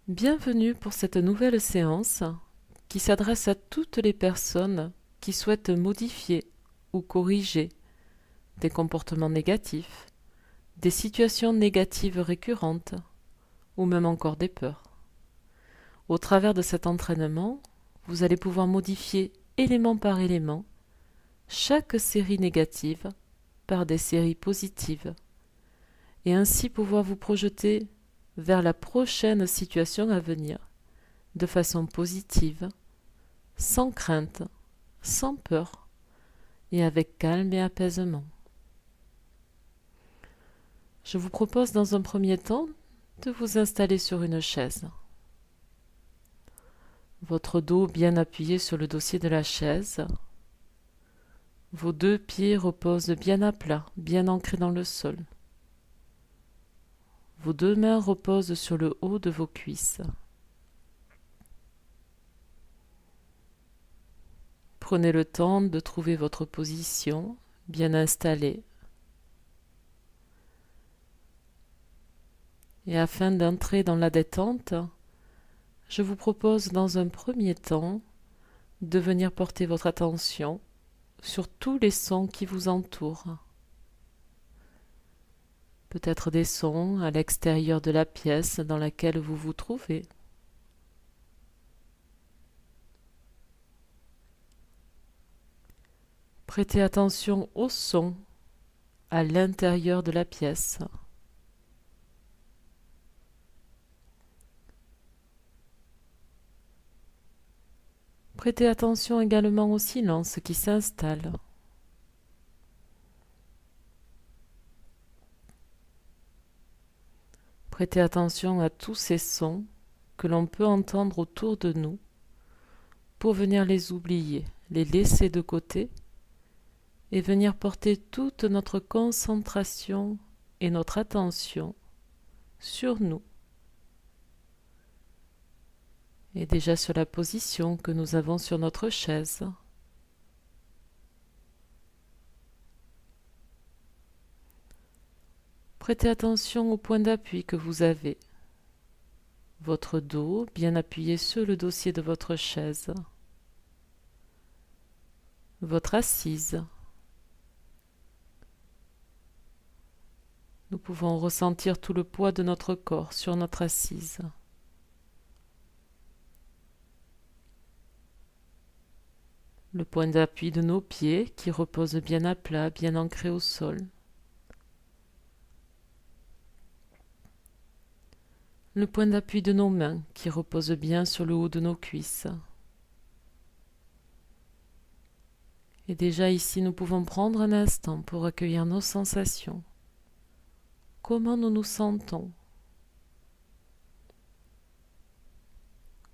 Bienvenue pour cette nouvelle séance qui s'adresse à toutes les personnes qui souhaitent modifier ou corriger des comportements négatifs, des situations négatives récurrentes ou même encore des peurs. Au travers de cet entraînement, vous allez pouvoir modifier élément par élément chaque série négative par des séries positives et ainsi pouvoir vous projeter vers la prochaine situation à venir de façon positive, sans crainte, sans peur et avec calme et apaisement. Je vous propose dans un premier temps de vous installer sur une chaise. Votre dos bien appuyé sur le dossier de la chaise. Vos deux pieds reposent bien à plat, bien ancrés dans le sol. Vos deux mains reposent sur le haut de vos cuisses. Prenez le temps de trouver votre position bien installée. Et afin d'entrer dans la détente, je vous propose dans un premier temps de venir porter votre attention sur tous les sons qui vous entourent. Peut-être des sons à l'extérieur de la pièce dans laquelle vous vous trouvez. Prêtez attention aux sons à l'intérieur de la pièce. Prêtez attention également au silence qui s'installe. Prêtez attention à tous ces sons que l'on peut entendre autour de nous pour venir les oublier, les laisser de côté et venir porter toute notre concentration et notre attention sur nous et déjà sur la position que nous avons sur notre chaise. Prêtez attention au point d'appui que vous avez. Votre dos bien appuyé sur le dossier de votre chaise. Votre assise. Nous pouvons ressentir tout le poids de notre corps sur notre assise. Le point d'appui de nos pieds qui repose bien à plat, bien ancré au sol. Le point d'appui de nos mains qui repose bien sur le haut de nos cuisses. Et déjà ici, nous pouvons prendre un instant pour accueillir nos sensations. Comment nous nous sentons?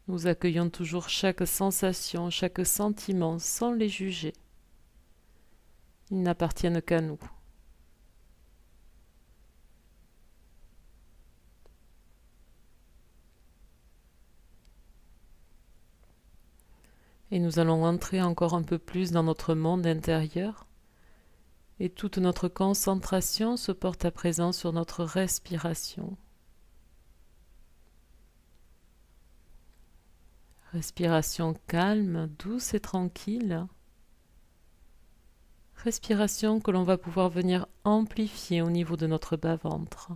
Nous accueillons toujours chaque sensation, chaque sentiment sans les juger. Ils n'appartiennent qu'à nous. Et nous allons entrer encore un peu plus dans notre monde intérieur. Et toute notre concentration se porte à présent sur notre respiration. Respiration calme, douce et tranquille. Respiration que l'on va pouvoir venir amplifier au niveau de notre bas-ventre.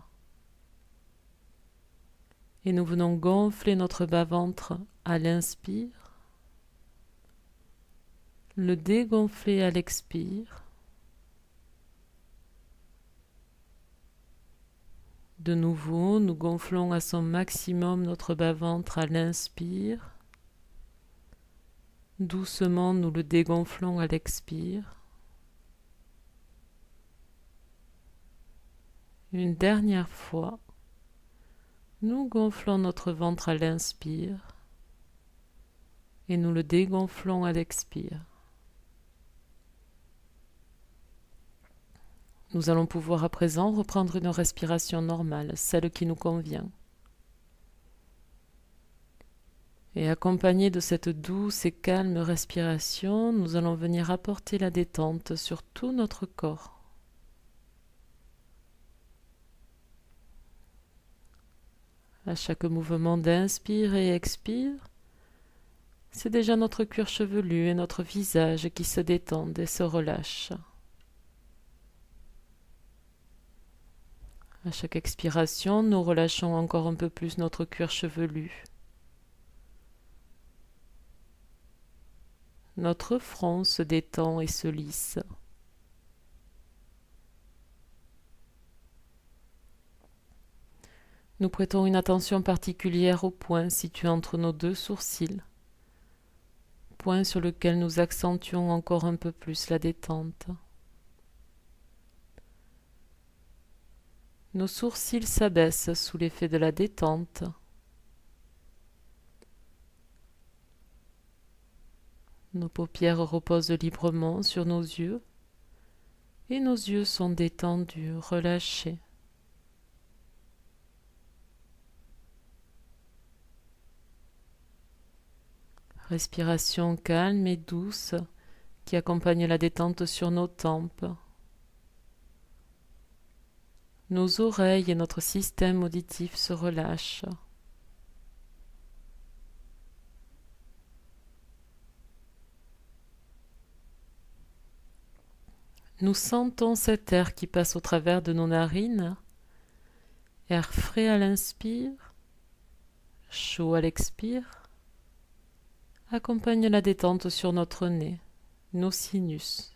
Et nous venons gonfler notre bas-ventre à l'inspire, le dégonfler à l'expire. De nouveau, nous gonflons à son maximum notre bas-ventre à l'inspire. Doucement, nous le dégonflons à l'expire. Une dernière fois, nous gonflons notre ventre à l'inspire et nous le dégonflons à l'expire. Nous allons pouvoir à présent reprendre une respiration normale, celle qui nous convient. Et accompagnée de cette douce et calme respiration, nous allons venir apporter la détente sur tout notre corps. À chaque mouvement d'inspire et expire, c'est déjà notre cuir chevelu et notre visage qui se détendent et se relâchent. À chaque expiration, nous relâchons encore un peu plus notre cuir chevelu. Notre front se détend et se lisse. Nous prêtons une attention particulière au point situé entre nos deux sourcils, point sur lequel nous accentuons encore un peu plus la détente. Nos sourcils s'abaissent sous l'effet de la détente. Nos paupières reposent librement sur nos yeux et nos yeux sont détendus, relâchés. Respiration calme et douce qui accompagne la détente sur nos tempes. Nos oreilles et notre système auditif se relâchent. Nous sentons cet air qui passe au travers de nos narines, air frais à l'inspire, chaud à l'expire, accompagne la détente sur notre nez, nos sinus.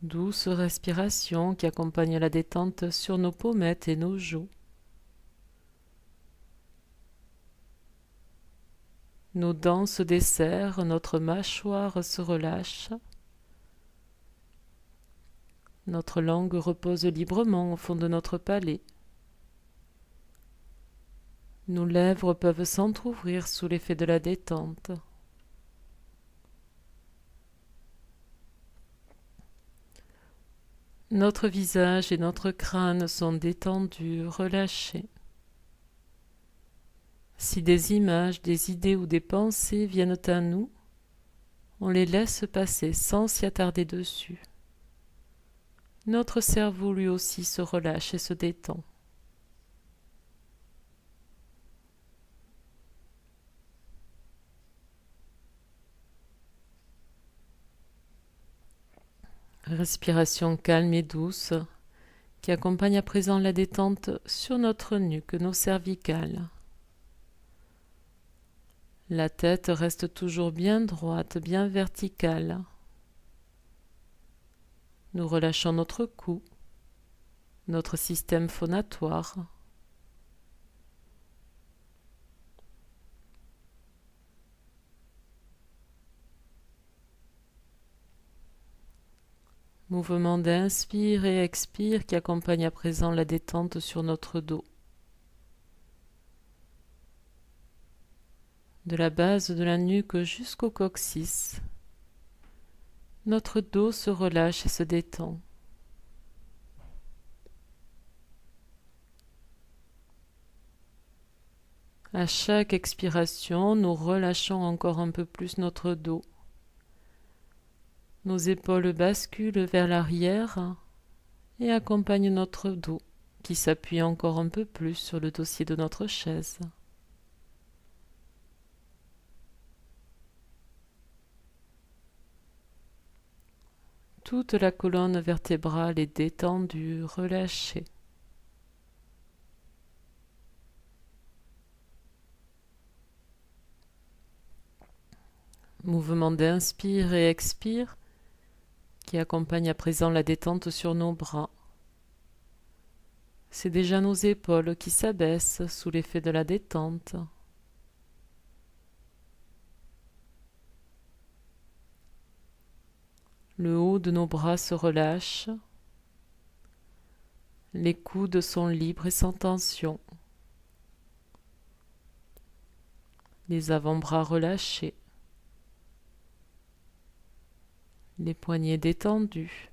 Douce respiration qui accompagne la détente sur nos pommettes et nos joues. Nos dents se desserrent, notre mâchoire se relâche. Notre langue repose librement au fond de notre palais. Nos lèvres peuvent s'entr'ouvrir sous l'effet de la détente. Notre visage et notre crâne sont détendus, relâchés. Si des images, des idées ou des pensées viennent à nous, on les laisse passer sans s'y attarder dessus. Notre cerveau lui aussi se relâche et se détend. Respiration calme et douce qui accompagne à présent la détente sur notre nuque, nos cervicales. La tête reste toujours bien droite, bien verticale. Nous relâchons notre cou, notre système phonatoire. Mouvement d'inspire et expire qui accompagne à présent la détente sur notre dos. De la base de la nuque jusqu'au coccyx, notre dos se relâche et se détend. À chaque expiration, nous relâchons encore un peu plus notre dos. Nos épaules basculent vers l'arrière et accompagnent notre dos qui s'appuie encore un peu plus sur le dossier de notre chaise. Toute la colonne vertébrale est détendue, relâchée. Mouvement d'inspire et expire qui accompagne à présent la détente sur nos bras. C'est déjà nos épaules qui s'abaissent sous l'effet de la détente. Le haut de nos bras se relâche. Les coudes sont libres et sans tension. Les avant-bras relâchés. Les poignets détendus.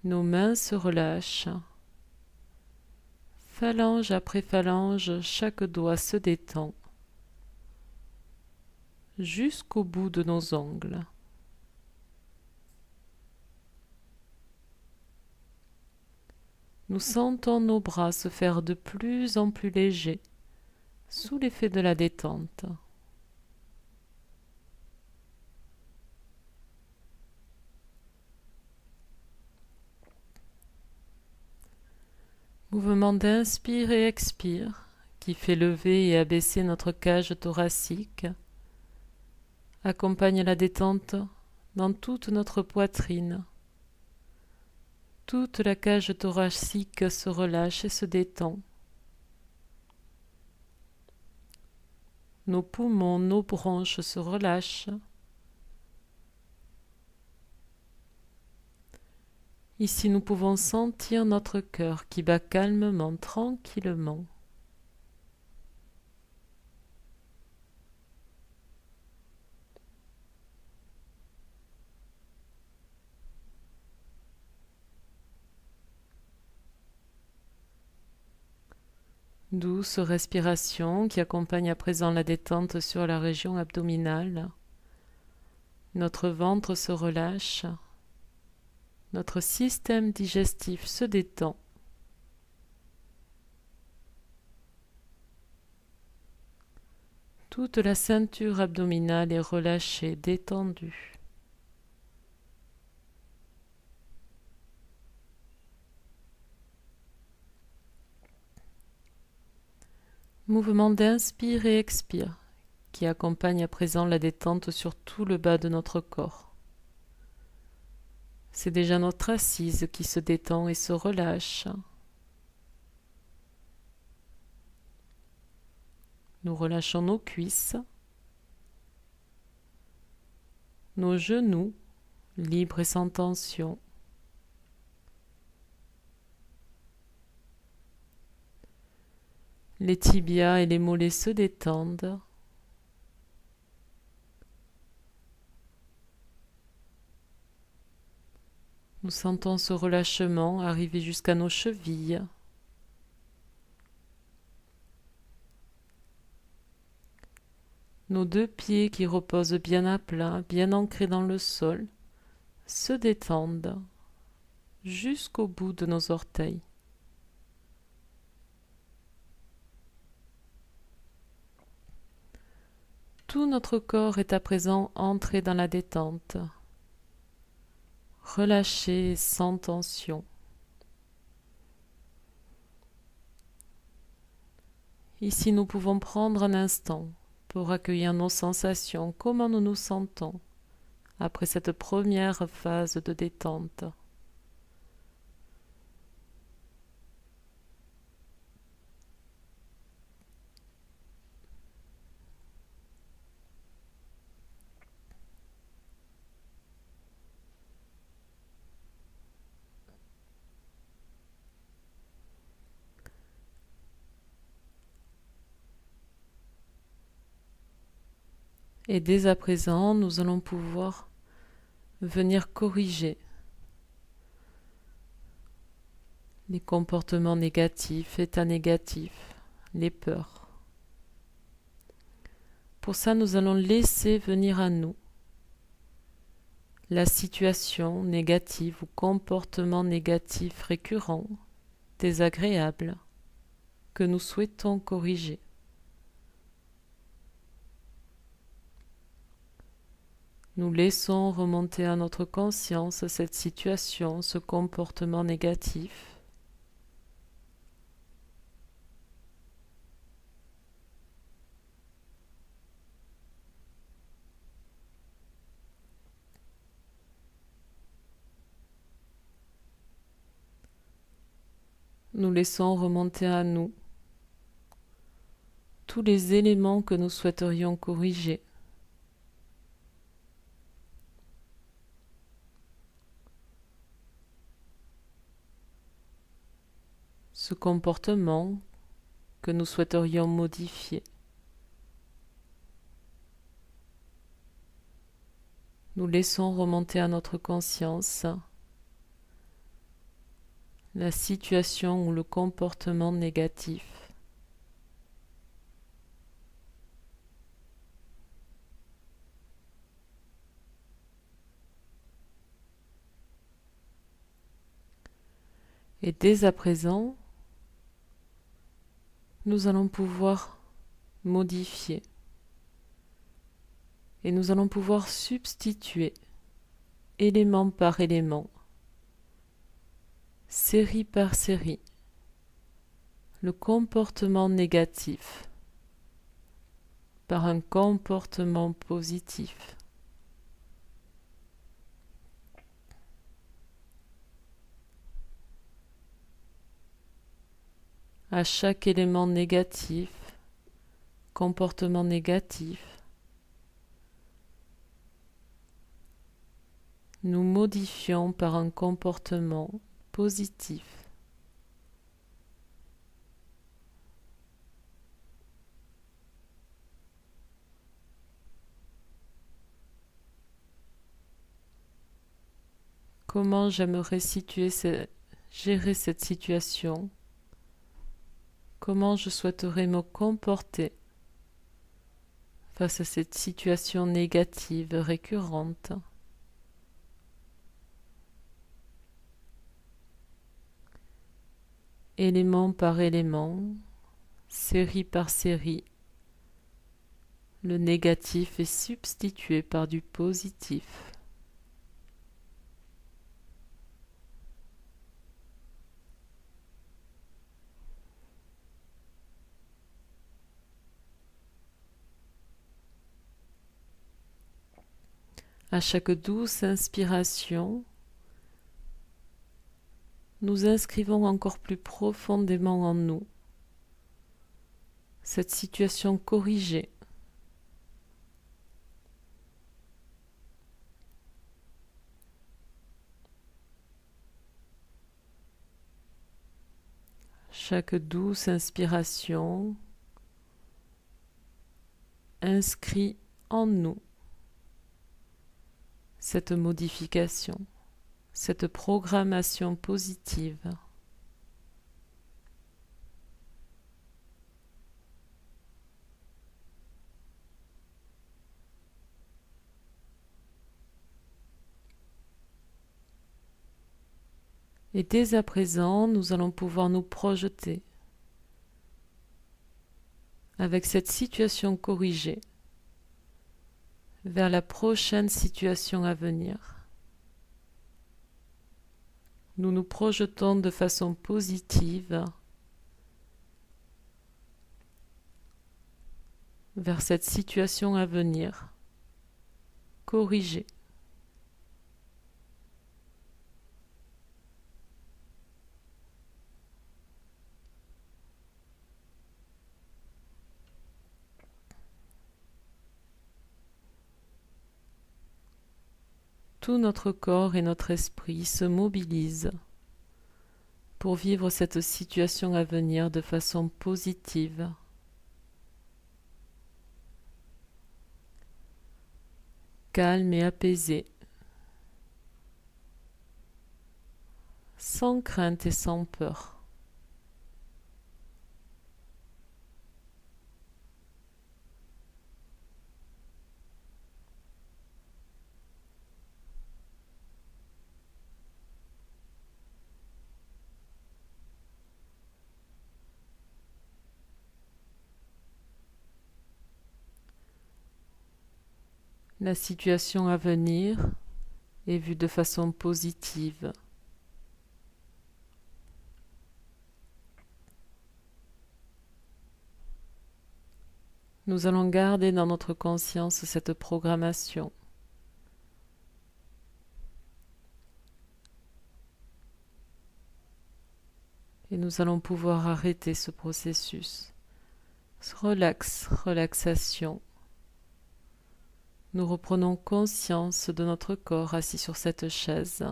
Nos mains se relâchent. Phalange après phalange, chaque doigt se détend jusqu'au bout de nos ongles. Nous sentons nos bras se faire de plus en plus légers sous l'effet de la détente. Mouvement d'inspire et expire qui fait lever et abaisser notre cage thoracique, accompagne la détente dans toute notre poitrine. Toute la cage thoracique se relâche et se détend. Nos poumons, nos bronches se relâchent. Ici, nous pouvons sentir notre cœur qui bat calmement, tranquillement. Douce respiration qui accompagne à présent la détente sur la région abdominale. Notre ventre se relâche. Notre système digestif se détend. Toute la ceinture abdominale est relâchée, détendue. Mouvement d'inspire et expire qui accompagne à présent la détente sur tout le bas de notre corps. C'est déjà notre assise qui se détend et se relâche. Nous relâchons nos cuisses, nos genoux, libres et sans tension. Les tibias et les mollets se détendent. Nous sentons ce relâchement arriver jusqu'à nos chevilles. Nos deux pieds qui reposent bien à plat, bien ancrés dans le sol, se détendent jusqu'au bout de nos orteils. Tout notre corps est à présent entré dans la détente, relâché sans tension. Ici, nous pouvons prendre un instant pour accueillir nos sensations, comment nous nous sentons après cette première phase de détente. Et dès à présent, nous allons pouvoir venir corriger les comportements négatifs, états négatifs, les peurs. Pour ça, nous allons laisser venir à nous la situation négative ou comportement négatif récurrent, désagréable, que nous souhaitons corriger. Nous laissons remonter à notre conscience cette situation, ce comportement négatif. Nous laissons remonter à nous tous les éléments que nous souhaiterions corriger. Ce comportement que nous souhaiterions modifier. Nous laissons remonter à notre conscience la situation ou le comportement négatif. Et dès à présent, nous allons pouvoir modifier et nous allons pouvoir substituer élément par élément, série par série, le comportement négatif par un comportement positif. À chaque élément négatif, comportement négatif, nous modifions par un comportement positif. Comment j'aimerais gérer cette situation? Comment je souhaiterais me comporter face à cette situation négative récurrente? Élément par élément, série par série, le négatif est substitué par du positif. À chaque douce inspiration, nous inscrivons encore plus profondément en nous cette situation corrigée. Chaque douce inspiration inscrit en nous cette modification, cette programmation positive. Et dès à présent, nous allons pouvoir nous projeter avec cette situation corrigée vers la prochaine situation à venir. Nous nous projetons de façon positive vers cette situation à venir, corrigée. Tout notre corps et notre esprit se mobilisent pour vivre cette situation à venir de façon positive. Calme et apaisé, sans crainte et sans peur. La situation à venir est vue de façon positive. Nous allons garder dans notre conscience cette programmation. Et nous allons pouvoir arrêter ce processus. Relaxation. Nous reprenons conscience de notre corps assis sur cette chaise.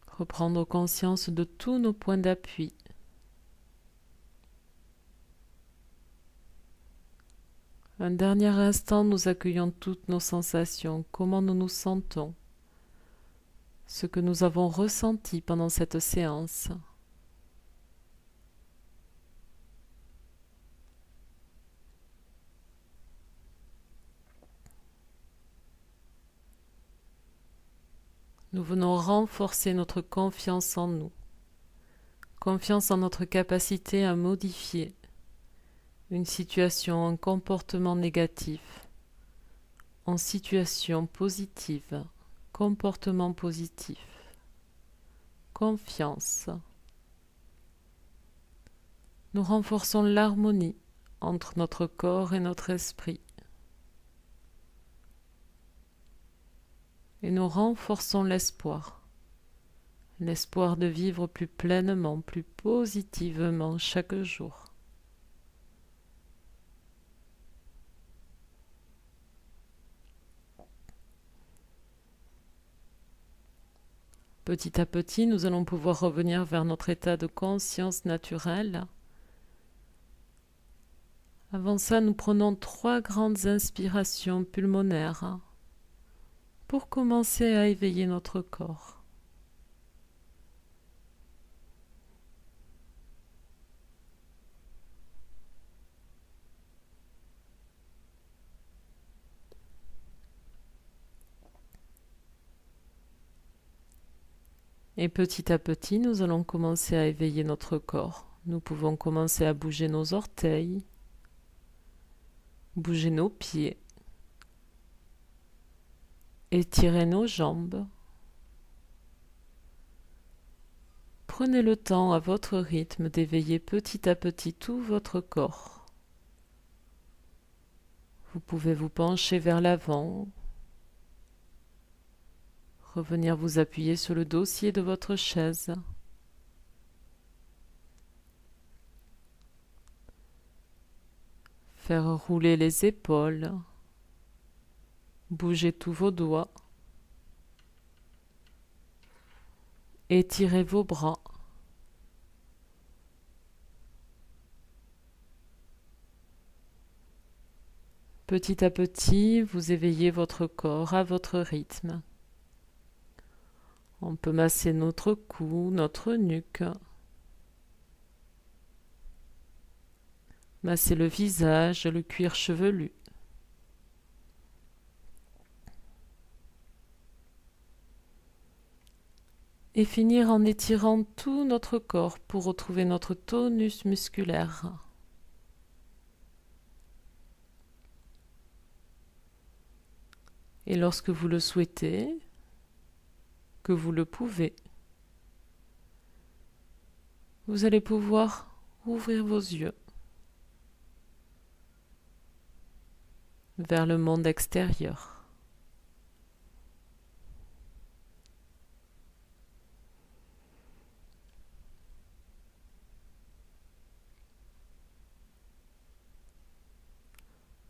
Reprendre conscience de tous nos points d'appui. Un dernier instant, nous accueillons toutes nos sensations, comment nous nous sentons, ce que nous avons ressenti pendant cette séance. Nous venons renforcer notre confiance en nous, confiance en notre capacité à modifier une situation, un comportement négatif en situation positive, comportement positif, confiance. Nous renforçons l'harmonie entre notre corps et notre esprit. Et nous renforçons l'espoir, l'espoir de vivre plus pleinement, plus positivement chaque jour. Petit à petit, nous allons pouvoir revenir vers notre état de conscience naturelle. Avant ça, nous prenons 3 grandes inspirations pulmonaires pour commencer à éveiller notre corps. Et petit à petit, nous allons commencer à éveiller notre corps. Nous pouvons commencer à bouger nos orteils, bouger nos pieds, étirer nos jambes. Prenez le temps à votre rythme d'éveiller petit à petit tout votre corps. Vous pouvez vous pencher vers l'avant, revenir vous appuyer sur le dossier de votre chaise. Faire rouler les épaules, bouger tous vos doigts, étirez vos bras. Petit à petit, vous éveillez votre corps à votre rythme. On peut masser notre cou, notre nuque, masser le visage, le cuir chevelu. Et finir en étirant tout notre corps pour retrouver notre tonus musculaire. Et lorsque vous le souhaitez, que vous le pouvez, vous allez pouvoir ouvrir vos yeux vers le monde extérieur.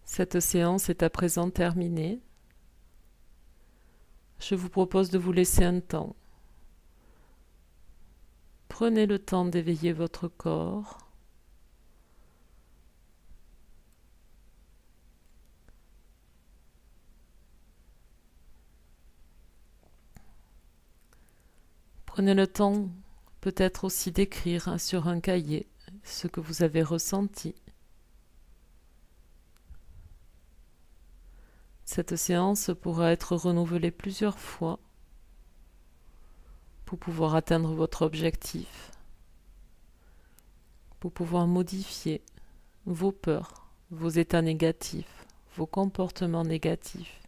Cette séance est à présent terminée. Je vous propose de vous laisser un temps. Prenez le temps d'éveiller votre corps. Prenez le temps peut-être aussi d'écrire sur un cahier ce que vous avez ressenti. Cette séance pourra être renouvelée plusieurs fois pour pouvoir atteindre votre objectif, pour pouvoir modifier vos peurs, vos états négatifs, vos comportements négatifs.